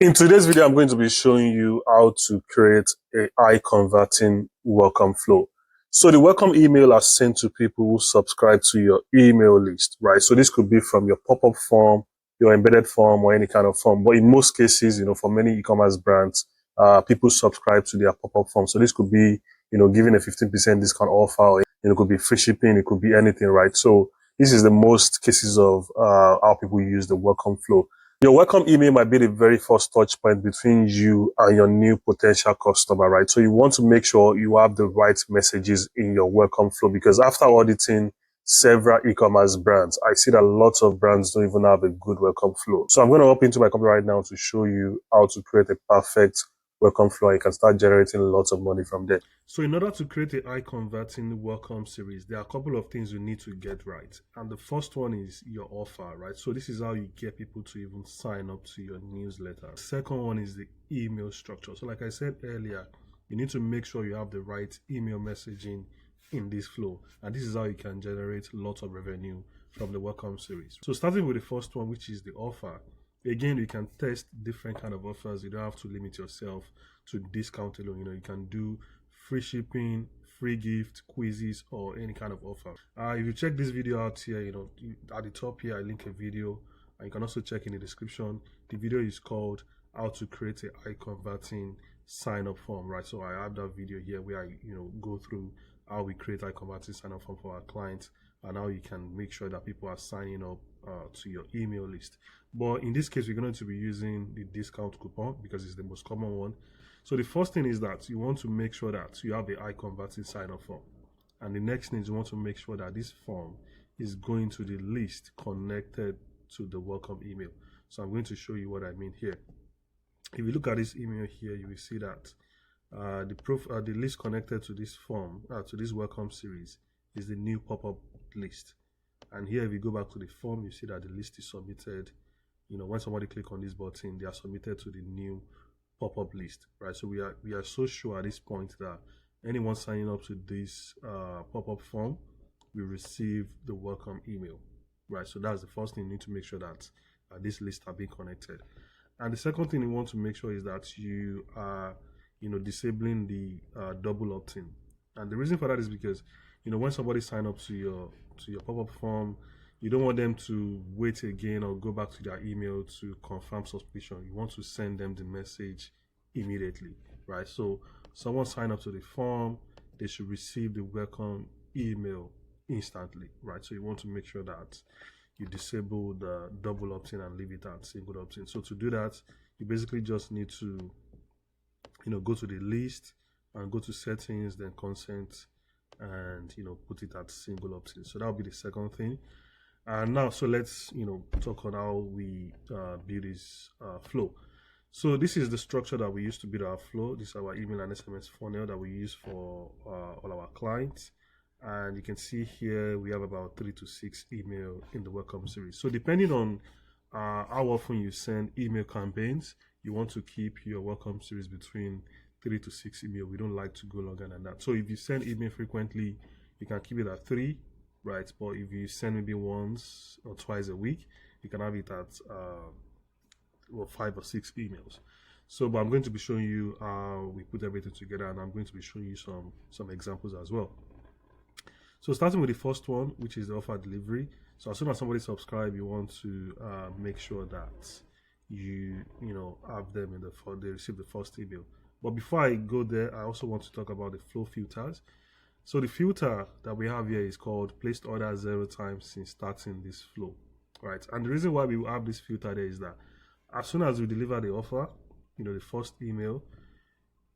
In today's video, I'm going to be showing you how to create a high converting welcome flow. So the welcome email are sent to people who subscribe to your email list, right? So this could be from your pop-up form, your embedded form, or any kind of form. But in most cases, for many e-commerce brands, people subscribe to their pop-up form. So this could be, giving a 15% discount offer, or, it could be free shipping, it could be anything, right? So this is the most cases of how people use the welcome flow. Your welcome email might be the very first touch point between you and your new potential customer, right? So you want to make sure you have the right messages in your welcome flow, because after auditing several e-commerce brands, I see that lots of brands don't even have a good welcome flow. So I'm going to hop into my computer right now to show you how to create a perfect welcome flow. You can start generating lots of money from there. So in order to create a high converting welcome series, there are a couple of things you need to get right. And the first one is your offer, right? So this is how you get people to even sign up to your newsletter. The second one is the email structure. So like I said earlier, you need to make sure you have the right email messaging in this flow. And this is how you can generate lots of revenue from the welcome series. So starting with the first one, which is the offer. Again, you can test different kind of offers. You don't have to limit yourself to discount alone. You can do free shipping, free gift, quizzes, or any kind of offer. If you check this video out here, at the top here, I link a video, and you can also check in the description. The video is called "How to Create a High Converting Sign Up Form," right? So I have that video here where I, go through how we create high converting sign up form for our clients and how you can make sure that people are signing up to your email list. But in this case, we're going to be using the discount coupon because it's the most common one. So the first thing is that you want to make sure that you have a high converting sign up form. And the next thing is you want to make sure that this form is going to the list connected to the welcome email. So I'm going to show you what I mean here. If you look at this email here, you will see that the list connected to this form, to this welcome series, is the new pop-up list. And here, if you go back to the form, you see that the list is submitted. When somebody click on this button, they are submitted to the new pop-up list, right? So we are so sure at this point that anyone signing up to this pop-up form will receive the welcome email, right? So that's the first thing. You need to make sure that this list are being connected. And the second thing you want to make sure is that you are, disabling the double opt-in. And the reason for that is because, when somebody sign up to your pop-up form, you don't want them to wait again or go back to their email to confirm subscription. You want to send them the message immediately, right? So someone sign up to the form, they should receive the welcome email instantly, right? So you want to make sure that you disable the double opt-in and leave it at single opt-in. So to do that, you basically just need to, go to the list and go to settings, then consent, and put it at single opt-in. So that'll be the second thing. And now, so let's talk on how we build this flow. So this is the structure that we use to build our flow. This is our email and SMS funnel that we use for all our clients. And you can see here we have about 3 to 6 email in the welcome series. So depending on how often you send email campaigns, you want to keep your welcome series between 3 to 6 email. We don't like to go longer than that. So if you send email frequently, you can keep it at 3, right? But if you send maybe once or twice a week, you can have it at 5 or 6 emails. So, but I'm going to be showing you how we put everything together, and I'm going to be showing you some examples as well. So starting with the first one, which is the offer delivery. So as soon as somebody subscribe, you want to make sure that you have them in they receive the first email. But before I go there, I also want to talk about the flow filters. So the filter that we have here is called placed order 0 times since starting this flow, right? And the reason why we have this filter there is that as soon as we deliver the offer, the first email,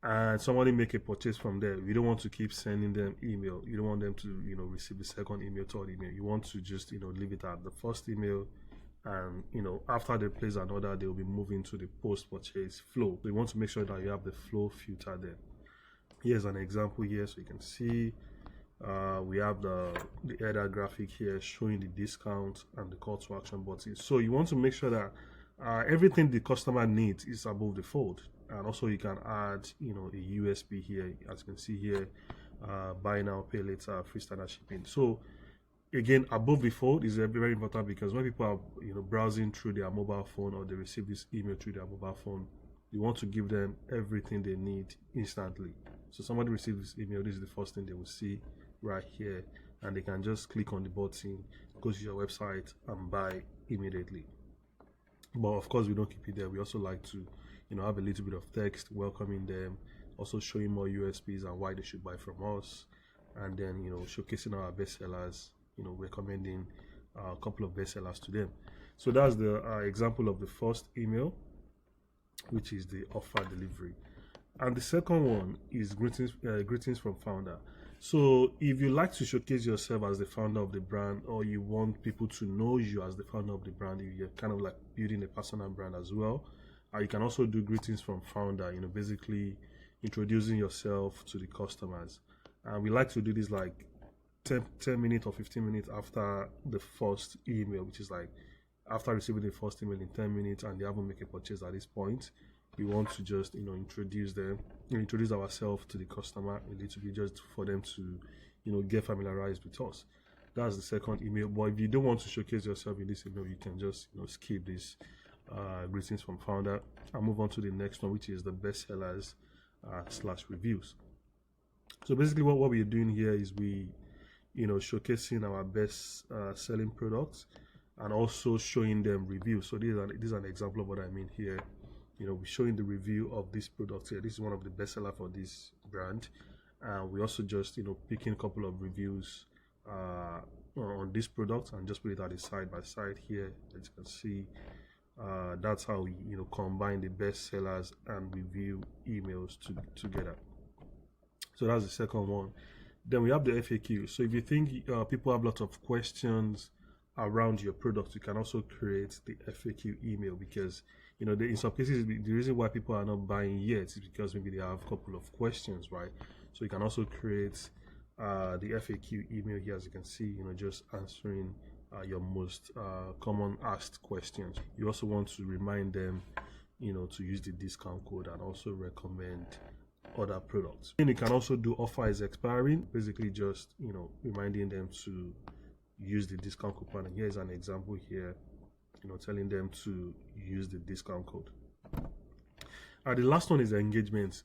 and somebody make a purchase from there, we don't want to keep sending them email. You don't want them to receive the second email, third email. You want to just leave it at the first email, and after they place an order, they will be moving to the post purchase flow. So you want to make sure that you have the flow filter there. Here's an example here, so you can see we have the header graphic here showing the discount and the call to action button. So you want to make sure that everything the customer needs is above the fold. And also you can add a USP here, as you can see here, buy now, pay later, free standard shipping. So Again, above the fold is very important, because when people are browsing through their mobile phone, or they receive this email through their mobile phone, you want to give them everything they need instantly. So somebody receives this email, this is the first thing they will see right here, and they can just click on the button, go to your website and buy immediately. But of course, we don't keep it there. We also like to have a little bit of text welcoming them, also showing more USPs and why they should buy from us, and then showcasing our best sellers, recommending a couple of bestsellers to them. So that's the example of the first email, which is the offer delivery. And the second one is greetings from founder. So if you like to showcase yourself as the founder of the brand, or you want people to know you as the founder of the brand, you're kind of like building a personal brand as well, you can also do greetings from founder, basically introducing yourself to the customers. And we like to do this like 10 minutes or 15 minutes after the first email, which is like after receiving the first email in 10 minutes and they haven't made a purchase at this point. We want to just introduce ourselves to the customer a little bit, just for them to get familiarized with us. That's the second email. But if you don't want to showcase yourself in this email, you can just skip this greetings from founder and move on to the next one, which is the bestsellers / reviews. So basically what we're doing here is we showcasing our best selling products and also showing them reviews. So this is an example of what I mean here. We're showing the review of this product here. This is one of the best sellers for this brand. We also just picking a couple of reviews on this product and just put it at the side by side here. As you can see, that's how we combine the best sellers and review emails together. So that's the second one. Then we have the FAQ. So if you think people have lots of questions around your product, you can also create the FAQ email, because in some cases the reason why people are not buying yet is because maybe they have a couple of questions, right? So you can also create the FAQ email here, as you can see, just answering your most common asked questions. You also want to remind them to use the discount code and also recommend other products. And you can also do offer is expiring, basically just reminding them to use the discount coupon. And here's an example here, telling them to use the discount code. The last one is engagement.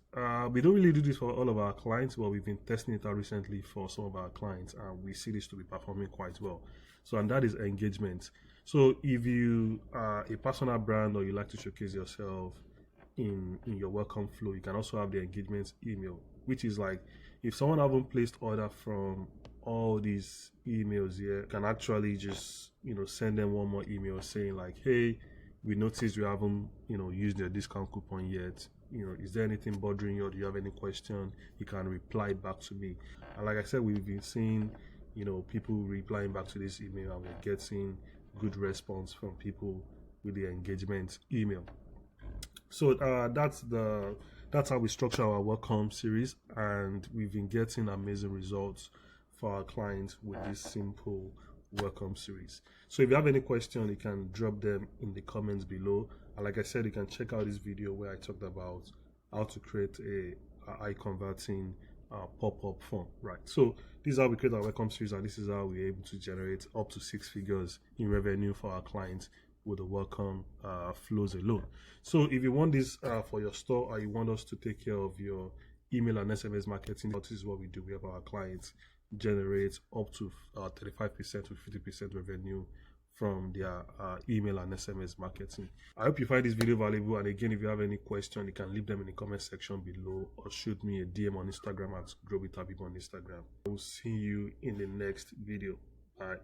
We don't really do this for all of our clients, but we've been testing it out recently for some of our clients, and we see this to be performing quite well. So, and that is engagement. So if you are a personal brand, or you like to showcase yourself in your welcome flow, you can also have the engagement email, which is like, if someone haven't placed order from all these emails here, you can actually just send them one more email saying like, hey, we noticed you haven't used your discount coupon yet. Is there anything bothering you, or do you have any question? You can reply back to me. And like I said, we've been seeing people replying back to this email, and we're getting good response from people with the engagement email. So that's how we structure our welcome series, and we've been getting amazing results for our clients with this simple welcome series. So if you have any question, you can drop them in the comments below. And like I said, you can check out this video where I talked about how to create a high converting pop-up form, right? So this is how we create our welcome series, and this is how we're able to generate up to 6 figures in revenue for our clients with the welcome flows alone. So if you want this for your store, or you want us to take care of your email and SMS marketing, this is what we do. We have our clients generate up to 35% to 50% revenue from their email and SMS marketing. I hope you find this video valuable, and again, if you have any question, you can leave them in the comment section below, or shoot me a DM on Instagram at growwithhabib on Instagram. I will see you in the next video. Bye.